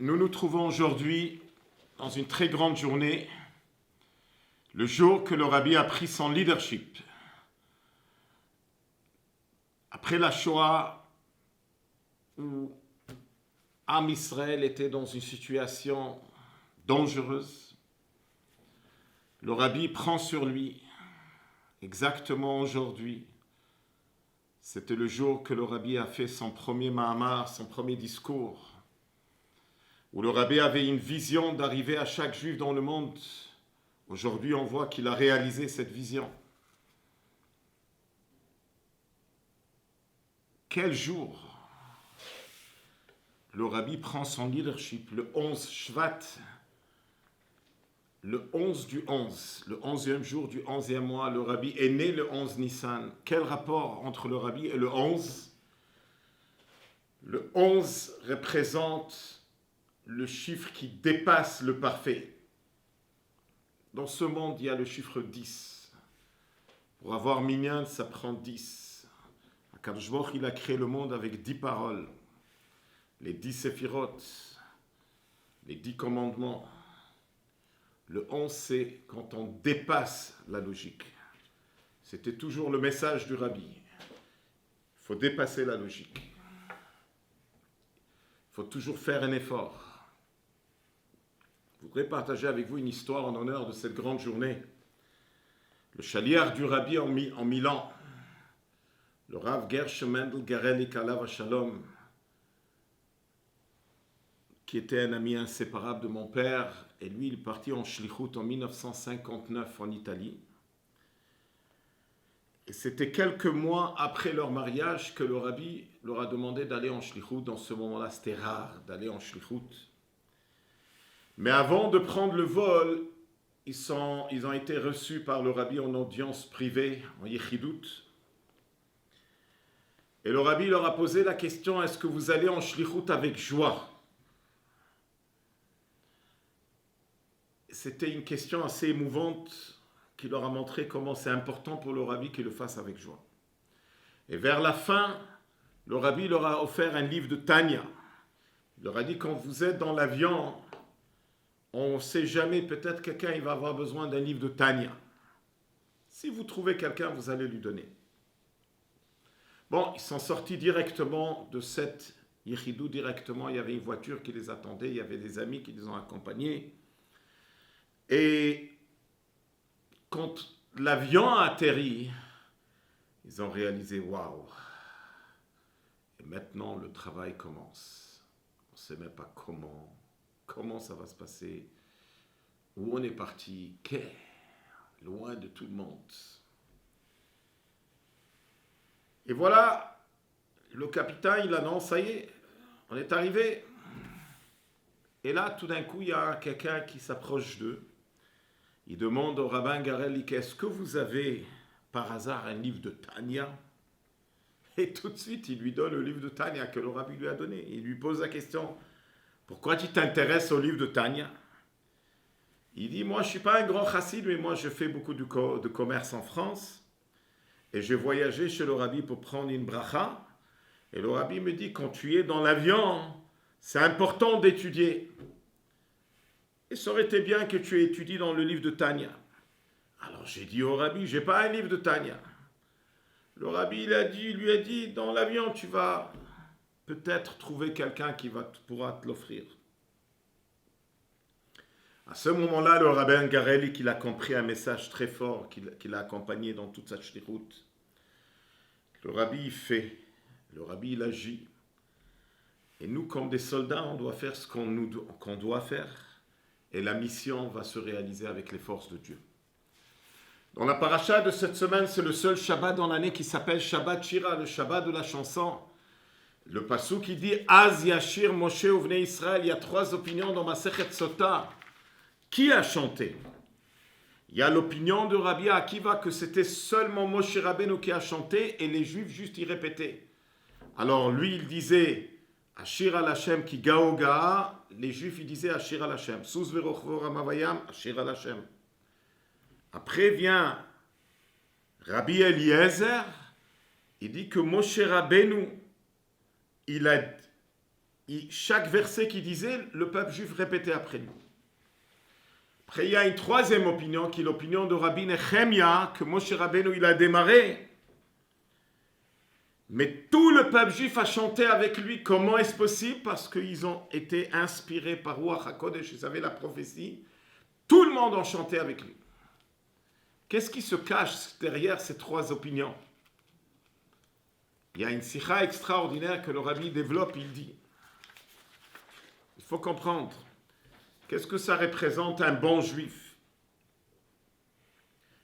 Nous nous trouvons aujourd'hui dans une très grande journée, le jour que le Rabbi a pris son leadership. Après la Shoah, où Am Israël était dans une situation dangereuse, le Rabbi prend sur lui, exactement aujourd'hui, c'était le jour que le Rabbi a fait son premier Mahamar, son premier discours, où le Rabbi avait une vision d'arriver à chaque juif dans le monde. Aujourd'hui, on voit qu'il a réalisé cette vision. Quel jour le Rabbi prend son leadership, le 11 Shvat, le 11 du 11, le 11e jour du 11e mois, le Rabbi est né le 11 Nissan. Quel rapport entre le Rabbi et le 11? Le 11 représente le chiffre qui dépasse le parfait. Dans ce monde, il y a le chiffre 10. Pour avoir minyan, ça prend 10. Akadosh Baruch Hu, il a créé le monde avec 10 paroles. Les 10 séphirotes, les 10 commandements. Le 11, c'est quand on dépasse la logique. C'était toujours le message du Rabbi. Il faut dépasser la logique. Il faut toujours faire un effort. Je voudrais partager avec vous une histoire en honneur de cette grande journée. Le chaliard du Rabbi en Milan, le Rav Gersh Mendel Garelik Alav Shalom, qui était un ami inséparable de mon père, et lui, il est parti en Shlichut en 1959 en Italie. Et c'était quelques mois après leur mariage que le Rabbi leur a demandé d'aller en Shlichut. Dans ce moment-là, c'était rare d'aller en Shlichut. Mais avant de prendre le vol, ils ont été reçus par le Rabbi en audience privée, en Yechidut. Et le Rabbi leur a posé la question, est-ce que vous allez en Shlichut avec joie? C'était une question assez émouvante qui leur a montré comment c'est important pour le Rabbi qu'il le fasse avec joie. Et vers la fin, le Rabbi leur a offert un livre de Tanya. Il leur a dit, quand vous êtes dans l'avion, on ne sait jamais, peut-être quelqu'un il va avoir besoin d'un livre de Tanya. Si vous trouvez quelqu'un, vous allez lui donner. Bon, ils sont sortis directement de cette Yechidou, directement. Il y avait une voiture qui les attendait, il y avait des amis qui les ont accompagnés. Et quand l'avion a atterri, ils ont réalisé, waouh! Et maintenant, le travail commence. On ne sait même pas comment ça va se passer, où on est parti, Caire, loin de tout le monde. Et voilà, le capitaine, il annonce, ça y est, on est arrivé. Et là, tout d'un coup, il y a quelqu'un qui s'approche d'eux. Il demande au rabbin Garel, est-ce que vous avez par hasard un livre de Tanya? Et tout de suite, il lui donne le livre de Tanya que le rabbi lui a donné. Il lui pose la question, pourquoi tu t'intéresses au livre de Tanya? Il dit, moi je ne suis pas un grand chassid, mais moi je fais beaucoup de commerce en France. Et j'ai voyagé chez le rabbi pour prendre une bracha. Et le rabbi me dit, quand tu es dans l'avion, c'est important d'étudier. Et ça aurait été bien que tu étudies dans le livre de Tanya. Alors j'ai dit au rabbi, je n'ai pas un livre de Tanya. Le rabbi lui a dit, dans l'avion, tu vas peut-être trouver quelqu'un qui pourra te l'offrir. À ce moment-là, le rabbin Gareli, qu'il a compris un message très fort, qu'il a accompagné dans toute sa shlichut. Le rabbi, il fait, le rabbi, il agit. Et nous, comme des soldats, on doit faire ce qu'on doit faire. Et la mission va se réaliser avec les forces de Dieu. Dans la paracha de cette semaine, c'est le seul Shabbat dans l'année qui s'appelle Shabbat Shira, le Shabbat de la chanson. Le pasuk qui dit Az Yashir Moshe Uvnei Israël. Il y a 3 opinions dans Masechet Sota. Qui a chanté? Il y a l'opinion de Rabbi Akiva que c'était seulement Moshe Rabbeinu qui a chanté et les Juifs juste y répétaient. Alors lui, il disait Ashir al Hashem ki gao gaa. Les Juifs, ils disaient Ashir al Hashem. Sous verochvo ramavayam, Ashir al Hashem. Après vient Rabbi Eliezer. Il dit que Moshe Rabbeinu, il a chaque verset qu'il disait, le peuple juif répétait après lui. Après, il y a une troisième opinion, qui est l'opinion de Rabbi Nehemia, que Moshe Rabbeinu, il a démarré. Mais tout le peuple juif a chanté avec lui. Comment est-ce possible? Parce qu'ils ont été inspirés par Ruach HaKodesh, ils avaient la prophétie. Tout le monde a chanté avec lui. Qu'est-ce qui se cache derrière ces trois opinions? Il y a une sikha extraordinaire que le rabbi développe, il dit. Il faut comprendre. Qu'est-ce que ça représente un bon juif?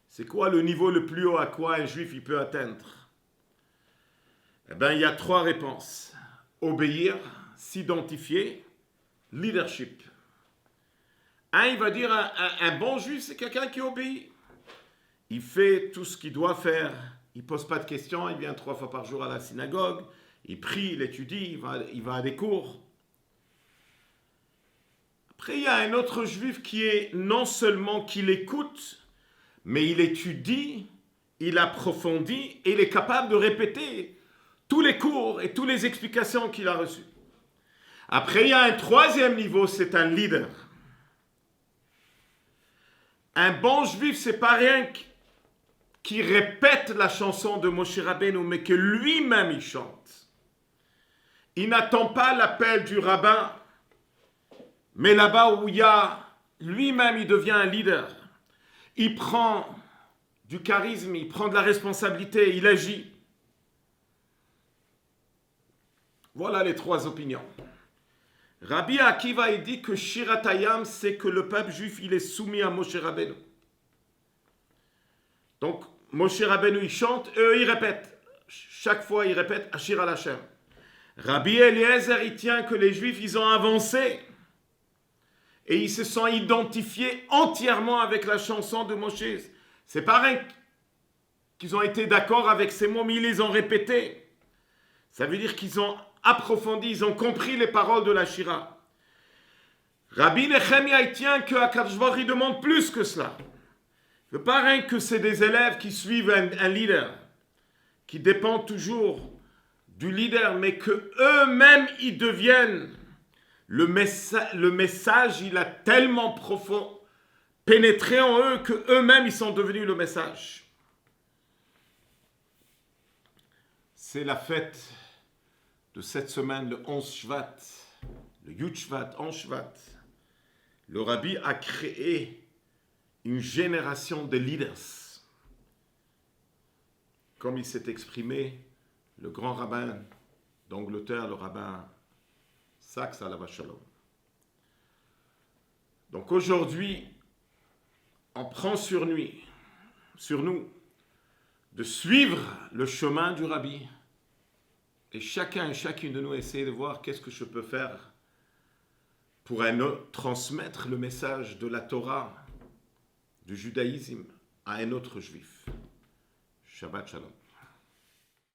C'est quoi le niveau le plus haut à quoi un juif il peut atteindre? Eh bien, il y a trois réponses. Obéir, s'identifier, leadership. Il va dire un bon juif, c'est quelqu'un qui obéit. Il fait tout ce qu'il doit faire. Il ne pose pas de questions. Il vient 3 fois par jour à la synagogue. Il prie, il étudie, il va à des cours. Après, il y a un autre juif qui est non seulement qu'il écoute, mais il étudie, il approfondit et il est capable de répéter tous les cours et toutes les explications qu'il a reçues. Après, il y a un troisième niveau, c'est un leader. Un bon juif, c'est pas rien qui répète la chanson de Moshe Rabbeinu, mais que lui-même il chante. Il n'attend pas l'appel du rabbin, mais là-bas où il y a, lui-même il devient un leader. Il prend du charisme, il prend de la responsabilité, il agit. Voilà les trois opinions. Rabbi Akiva il dit que Shirat Hayam, c'est que le peuple juif il est soumis à Moshe Rabbeinu. Donc Moshe Rabbeinu il chante, eux ils répètent. Chaque fois ils répètent Ashir al Hashem. Rabbi Eliezer il tient que les juifs ils ont avancé et ils se sont identifiés entièrement avec la chanson de Moshe. C'est pas rien qu'ils ont été d'accord avec ces mots, mais ils les ont répétés. Ça veut dire qu'ils ont approfondi, ils ont compris les paroles de la Shira. Rabbi Nehemia il tient que Akadosh Baruch Hu demande plus que cela. Il ne veut pas rien que c'est des élèves qui suivent un leader, qui dépendent toujours du leader, mais que eux-mêmes ils deviennent. Le message, il a tellement profond pénétré en eux que eux-mêmes ils sont devenus le message. C'est la fête de cette semaine, le 11 Shvat, le Yud Shvat, 11 Shvat. Le Rabbi a créé une génération de leaders. Comme il s'est exprimé, le grand rabbin d'Angleterre, le rabbin Sachs alav shalom. Donc aujourd'hui, on prend sur nous, de suivre le chemin du Rabbi. Et chacun et chacune de nous essaie de voir qu'est-ce que je peux faire pour transmettre le message de la Torah, du judaïsme, à un autre juif. Shabbat Shalom.